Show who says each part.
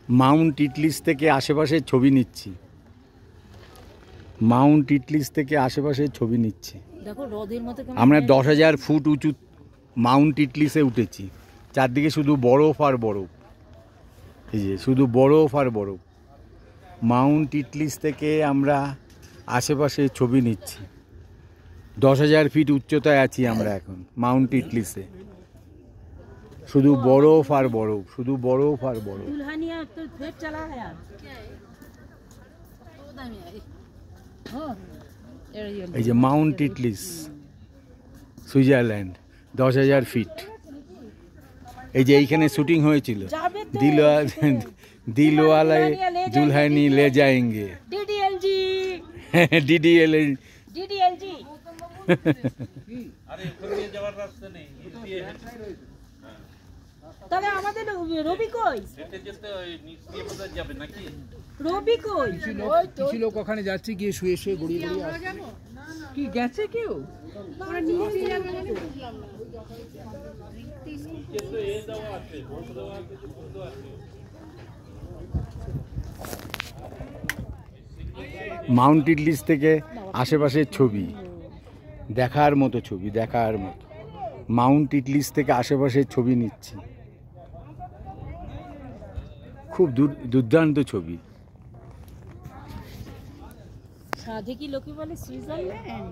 Speaker 1: Mount ইটলিস থেকে আশেপাশের ছবি নিচ্ছি। মাউন্ট ইটলিস থেকে আশেপাশের ছবি নিচ্ছি।
Speaker 2: দেখো হ্রদের মতো
Speaker 1: আমরা 10,000 ফুট উঁচু মাউন্ট ইটলিসে উঠেছি। চারদিকে শুধু বরফ আর বরফ, এই যে শুধু বরফ আর বরফ। মাউন্ট ইটলিস থেকে আমরা আশেপাশে ছবি নিচ্ছি। 10,000 ফিট উচ্চতায় আছি আমরা এখন মাউন্ট ইটলিসে। শুধু বরফ আর বরফ, শুধু বরফ আর বরফ। এই যে মাউন্ট ইটলিস, সুইজারল্যান্ড, 10,000 ফিট। এই যে এইখানে শুটিং হয়েছিল দিলওয়ালে দুলহানি লে যায়েঙ্গে, ডিডিএলজি।
Speaker 2: তাহলে আমাদের রবি কই? রবি কই?
Speaker 3: কিছু লোক ওখানে যাচ্ছে, গিয়ে শুয়ে শুয়ে গড়িয়ে গড়িয়ে আসছে। কি গেছে কেউ?
Speaker 1: মাউন্ট ইটলিস থেকে আশেপাশের ছবি দেখার মতো, ছবি দেখার মতো। মাউন্ট ইটলিস থেকে আশেপাশের ছবি নিচ্ছি, খুব দুর্দান্ত ছবি।
Speaker 2: সাধে কি লোকে বলে সুইজারল্যান্ড।